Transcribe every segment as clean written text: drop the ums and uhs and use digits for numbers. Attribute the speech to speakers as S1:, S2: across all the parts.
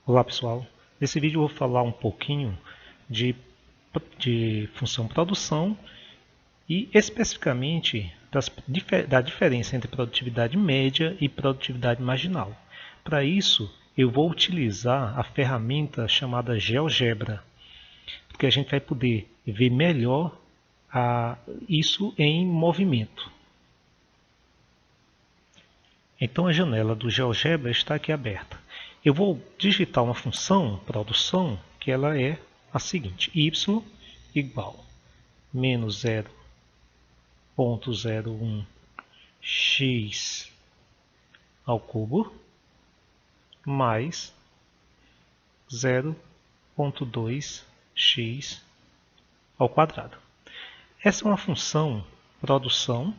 S1: Olá pessoal, nesse vídeo eu vou falar um pouquinho de função produção e especificamente da diferença entre produtividade média e produtividade marginal. Para isso eu vou utilizar a ferramenta chamada GeoGebra, porque a gente vai poder ver melhor isso em movimento. Então a janela do GeoGebra está aqui aberta. Eu vou digitar uma função produção que ela é a seguinte: y igual menos 0,01 x ao cubo mais 0,2 x ao quadrado. Essa é uma função produção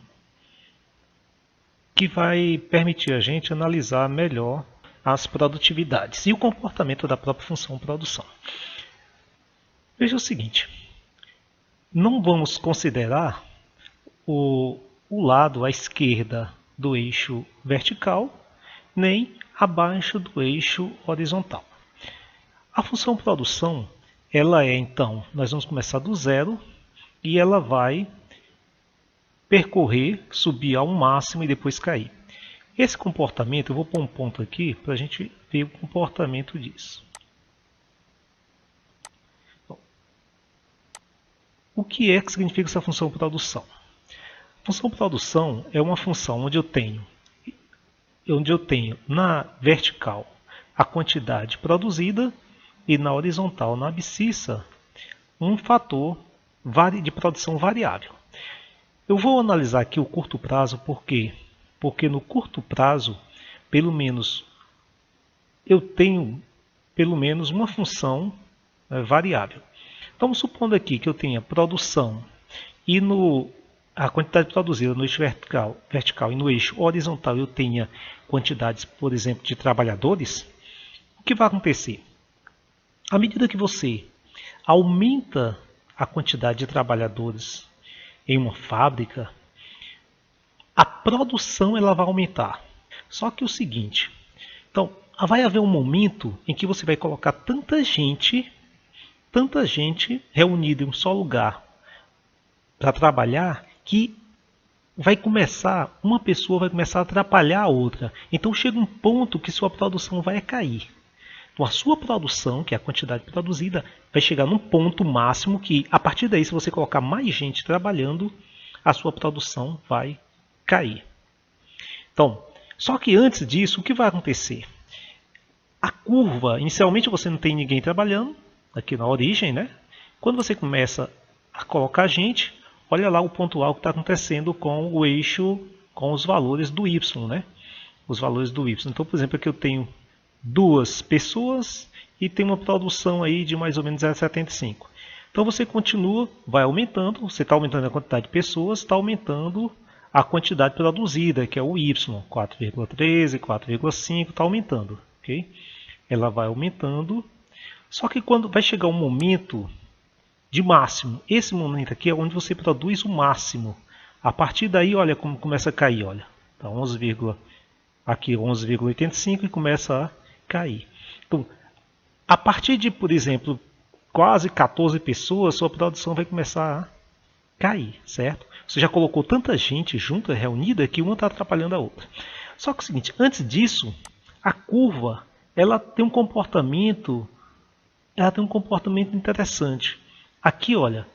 S1: que vai permitir a gente analisar melhor as produtividades e o comportamento da própria função produção. Veja o seguinte, não vamos considerar o lado à esquerda do eixo vertical, nem abaixo do eixo horizontal. A função produção, ela é então, nós vamos começar do zero e ela vai percorrer, subir ao máximo e depois cair. Esse comportamento, eu vou pôr um ponto aqui para a gente ver o comportamento disso. Bom, o que é que significa essa função produção? A função produção é uma função onde eu tenho na vertical a quantidade produzida e na horizontal, na abscissa, um fator de produção variável. Eu vou analisar aqui o curto prazo, por quê? Porque no curto prazo, pelo menos, eu tenho uma função variável. Então, supondo aqui que eu tenha produção e a quantidade produzida no eixo vertical e no eixo horizontal eu tenha quantidades, por exemplo, de trabalhadores, o que vai acontecer? À medida que você aumenta a quantidade de trabalhadores em uma fábrica, a produção ela vai aumentar. Só que o seguinte, então vai haver um momento em que você vai colocar tanta gente reunida em um só lugar para trabalhar que uma pessoa vai começar a atrapalhar a outra. Então chega um ponto que sua produção vai cair. Então a sua produção, que é a quantidade produzida, vai chegar num ponto máximo que a partir daí, se você colocar mais gente trabalhando, a sua produção vai cair. Então, só que antes disso, o que vai acontecer? A curva, inicialmente você não tem ninguém trabalhando, aqui na origem, né? Quando você começa a colocar gente, olha lá o pontual que está acontecendo com o eixo, com os valores do Y, né? Os valores do Y. Então, por exemplo, aqui eu tenho 2 pessoas e tem uma produção aí de mais ou menos 0,75. Então você continua, vai aumentando, você está aumentando a quantidade de pessoas, está aumentando a quantidade produzida, que é o Y, 4,13, 4,5, está aumentando. Okay? Ela vai aumentando, só que quando vai chegar um momento de máximo, esse momento aqui é onde você produz o máximo. A partir daí, olha como começa a cair, olha. Tá 11,85 e começa a cair. Então, a partir de, por exemplo, quase 14 pessoas, sua produção vai começar a cair, certo? Você já colocou tanta gente junta, reunida, que uma está atrapalhando a outra. Só que é o seguinte, antes disso, a curva, ela tem um comportamento interessante. Aqui, olha,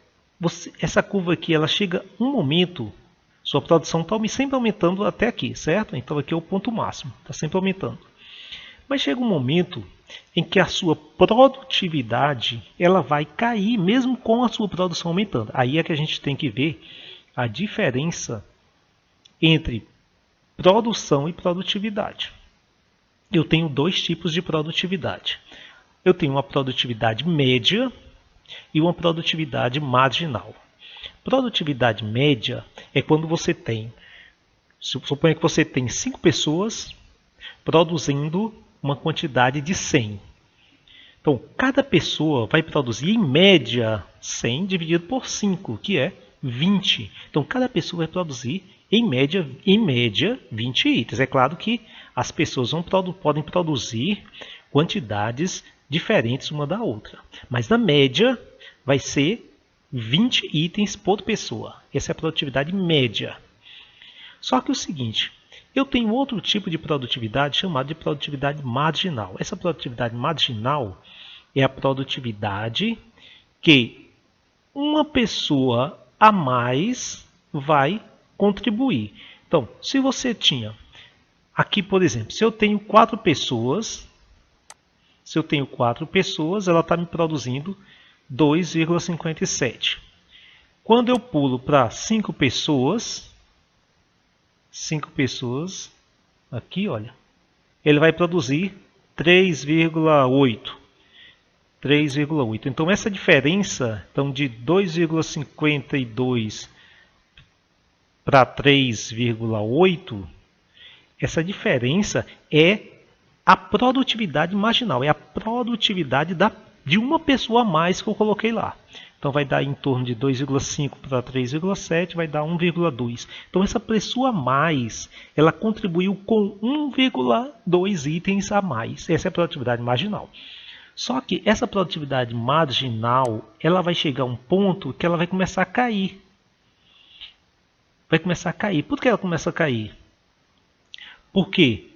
S1: essa curva aqui, ela chega um momento, sua produção está sempre aumentando até aqui, certo? Então aqui é o ponto máximo, está sempre aumentando. Mas chega um momento em que a sua produtividade ela vai cair mesmo com a sua produção aumentando. Aí é que a gente tem que ver a diferença entre produção e produtividade. Eu tenho 2 tipos de produtividade. Eu tenho uma produtividade média e uma produtividade marginal. Produtividade média é quando você tem, suponha que você tem 5 pessoas produzindo uma quantidade de 100. Então, cada pessoa vai produzir em média 100 dividido por 5, que é 20. Então, cada pessoa vai produzir em média 20 itens. É claro que as pessoas podem produzir quantidades diferentes uma da outra. Mas na média vai ser 20 itens por pessoa. Essa é a produtividade média. Só que é o seguinte, eu tenho outro tipo de produtividade chamado de produtividade marginal. Essa produtividade marginal é a produtividade que uma pessoa a mais vai contribuir. Então, se você tinha aqui, por exemplo, se eu tenho 4 pessoas, ela está me produzindo 2,57. Quando eu pulo para 5 pessoas, aqui, olha, ele vai produzir 3,8. Então essa diferença de 2,52 para 3,8, essa diferença é a produtividade marginal, é a produtividade de uma pessoa a mais que eu coloquei lá. Então vai dar em torno de 2,5 para 3,7, vai dar 1,2. Então essa pessoa a mais, ela contribuiu com 1,2 itens a mais. Essa é a produtividade marginal. Só que essa produtividade marginal, ela vai chegar a um ponto que ela vai começar a cair. Por que ela começa a cair? Porque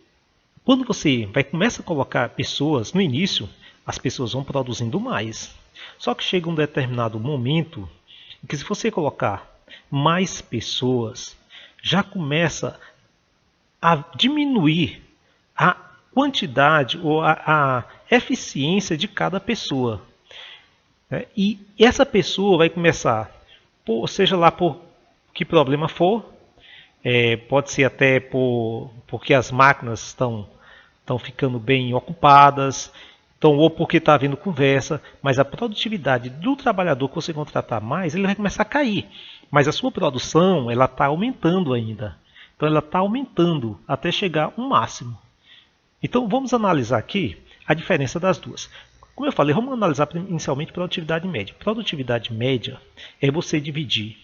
S1: quando você começa a colocar pessoas, no início, as pessoas vão produzindo mais. Só que chega um determinado momento em que se você colocar mais pessoas, já começa a diminuir a quantidade ou a eficiência de cada pessoa. E essa pessoa vai começar, seja lá por que problema for, pode ser até porque as máquinas estão ficando bem ocupadas, ou porque está havendo conversa, mas a produtividade do trabalhador que você contratar mais, ele vai começar a cair. Mas a sua produção ela está aumentando ainda. Então ela está aumentando até chegar um máximo. Então vamos analisar aqui a diferença das duas. Como eu falei, vamos analisar inicialmente produtividade média. Produtividade média é você dividir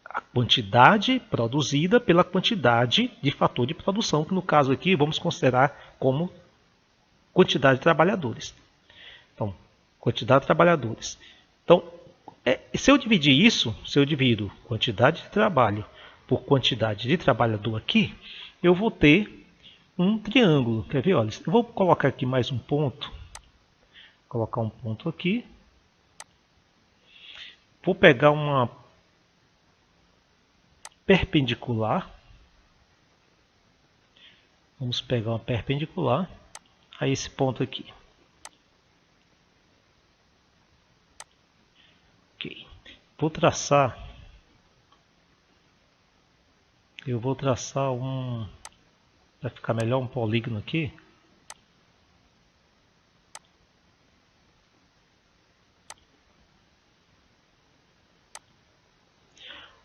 S1: a quantidade produzida pela quantidade de fator de produção, que no caso aqui vamos considerar como quantidade de trabalhadores. Então, quantidade de trabalhadores. Então, se eu dividir isso, se eu divido quantidade de trabalho por quantidade de trabalhador aqui, eu vou ter um triângulo. Quer ver? Olha, eu vou colocar aqui mais um ponto. Vou colocar um ponto aqui. Vou pegar uma perpendicular. Vamos pegar uma perpendicular a esse ponto aqui. Ok. Vou traçar vai ficar melhor um polígono aqui.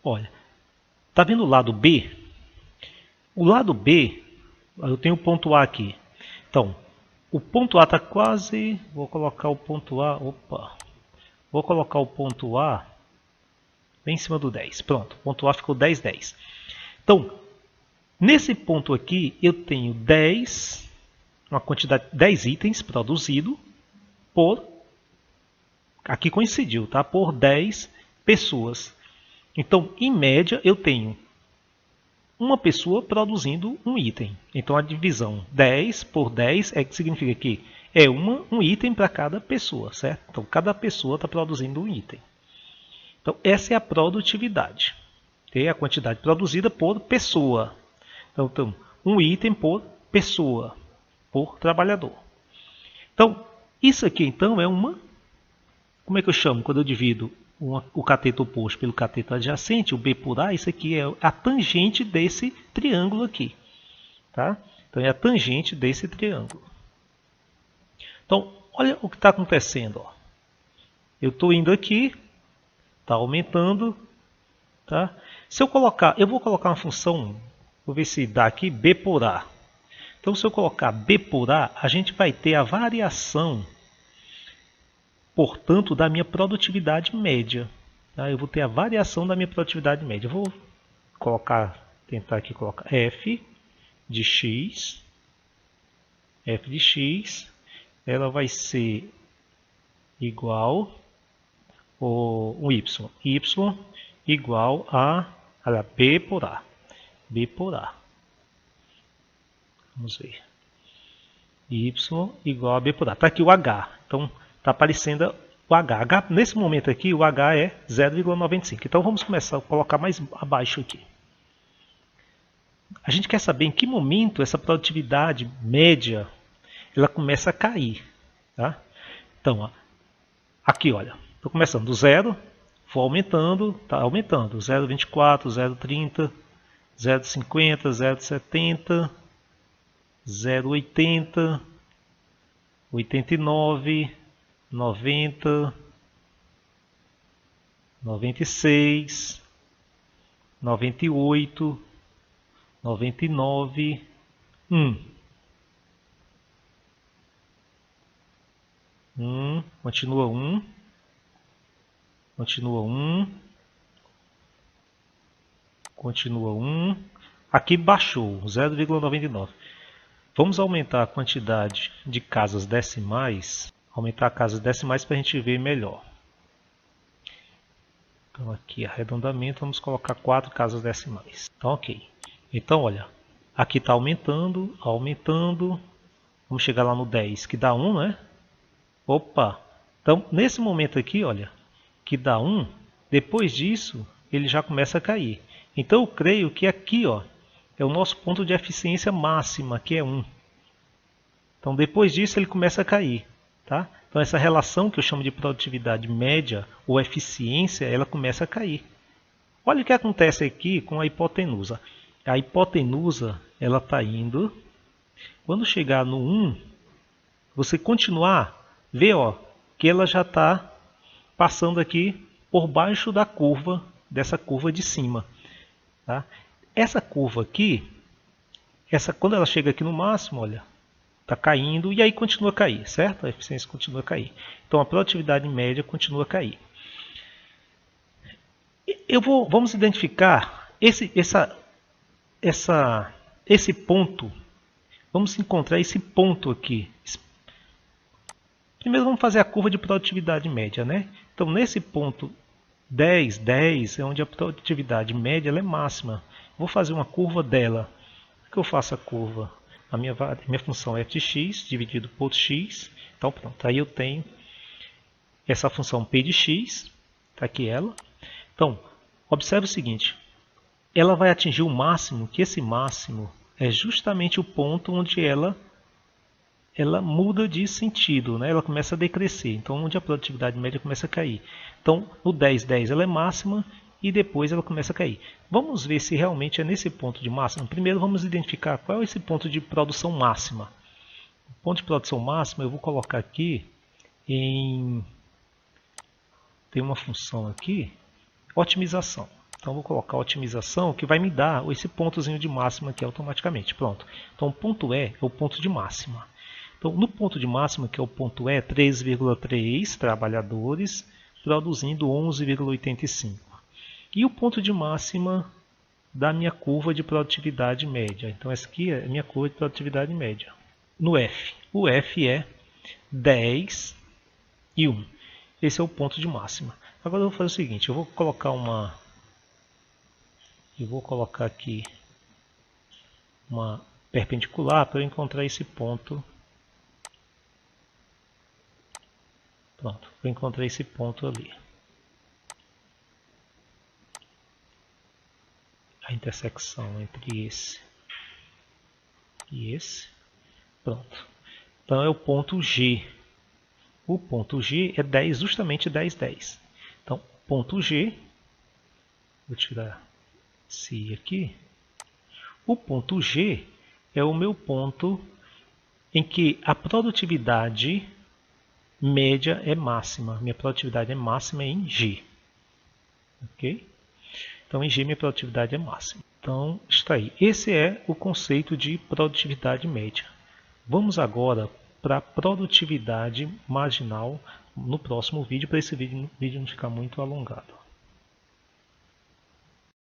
S1: Olha, tá vendo o lado B? O lado B, eu tenho o ponto A aqui. Então, o ponto A está quase... Vou colocar o ponto A... Vou colocar o ponto A bem em cima do 10. Pronto, o ponto A ficou 10, 10. Então, nesse ponto aqui, eu tenho 10, uma quantidade de 10 itens produzido por... Aqui coincidiu, tá? Por 10 pessoas. Então, em média, eu tenho uma pessoa produzindo um item. Então a divisão 10 por 10 que significa que é um item para cada pessoa, certo? Então cada pessoa está produzindo um item. Então essa é a produtividade. É a quantidade produzida por pessoa. Então um item por pessoa, por trabalhador. Então isso aqui então é uma... Como é que eu chamo quando eu divido o cateto oposto pelo cateto adjacente, o B por A, isso aqui é a tangente desse triângulo aqui. Tá? Então é a tangente desse triângulo. Então, olha o que está acontecendo. Ó. Eu estou indo aqui, está aumentando. Tá? Se eu vou colocar uma função, vou ver se dá aqui, B por A. Então se eu colocar B por A, a gente vai ter a variação, portanto, da minha produtividade média. Tá? Eu vou ter a variação da minha produtividade média. Eu vou tentar aqui colocar f de x f de x, ela vai ser igual o y igual a b por a. B por a. Vamos ver. Y igual a b por a. Está aqui o h. Então está aparecendo o h. Nesse momento aqui o h é 0,95. Então vamos começar a colocar mais abaixo aqui. A gente quer saber em que momento essa produtividade média ela começa a cair. Tá? Então, ó, aqui olha, estou começando do 0, vou aumentando, está aumentando, 0,24, 0,30, 0,50, 0,70, 0,80, 89, 90, 96, 98, 99, 1, continua 1, continua 1, continua 1, aqui baixou 0,99. Vamos aumentar a quantidade de casas decimais, aumentar a casas decimais para a gente ver melhor. Então aqui arredondamento, vamos colocar 4 casas decimais. Então ok. Então olha, aqui está aumentando, aumentando, vamos chegar lá no 10 que dá 1, né? Opa! Então nesse momento aqui, olha, que dá 1, depois disso ele já começa a cair. Então eu creio que aqui, ó, é o nosso ponto de eficiência máxima, que é 1. Então depois disso ele começa a cair. Tá? Então essa relação que eu chamo de produtividade média ou eficiência, ela começa a cair. Olha o que acontece aqui com a hipotenusa. A hipotenusa ela está indo. Quando chegar no 1, você continuar, vê ó, que ela já está passando aqui por baixo da curva, dessa curva de cima. Tá? Essa curva aqui, quando ela chega aqui no máximo, olha, está caindo e aí continua a cair, certo? A eficiência continua a cair. Então a produtividade média continua a cair. Vamos identificar esse ponto. Vamos encontrar esse ponto aqui. Primeiro vamos fazer a curva de produtividade média, né? Então nesse ponto 10, 10 é onde a produtividade média ela é máxima. Vou fazer uma curva dela. Como é que eu faço a curva? A minha função é f de x dividido por x. Então pronto, aí eu tenho essa função p de x. Está aqui ela. Então, observe o seguinte. Ela vai atingir o máximo, que esse máximo é justamente o ponto onde ela muda de sentido, né? Ela começa a decrescer. Então, onde a produtividade média começa a cair. Então, no 10, 10 ela é máxima e depois ela começa a cair. Vamos ver se realmente é nesse ponto de máxima. Primeiro vamos identificar qual é esse ponto de produção máxima. O ponto de produção máxima eu vou colocar aqui tem uma função aqui, otimização. Então vou colocar otimização que vai me dar esse pontozinho de máxima aqui automaticamente. Pronto. Então o ponto E é o ponto de máxima. Então no ponto de máxima, que é o ponto E, 3,3 trabalhadores produzindo 11,85. E o ponto de máxima da minha curva de produtividade média. Então essa aqui é a minha curva de produtividade média. No F, o F é 10 e 1. Esse é o ponto de máxima. Agora eu vou fazer o seguinte, eu vou colocar aqui uma perpendicular para eu encontrar esse ponto. Pronto, eu encontrei esse ponto ali. A intersecção entre esse e esse. Pronto. Então é o ponto G. O ponto G é 10, justamente 10, 10. Então, ponto G, vou tirar esse aqui. O ponto G é o meu ponto em que a produtividade média é máxima. Minha produtividade é máxima em G. Ok? Então, em G, minha produtividade é máxima. Então, está aí. Esse é o conceito de produtividade média. Vamos agora para a produtividade marginal no próximo vídeo, para esse vídeo não ficar muito alongado.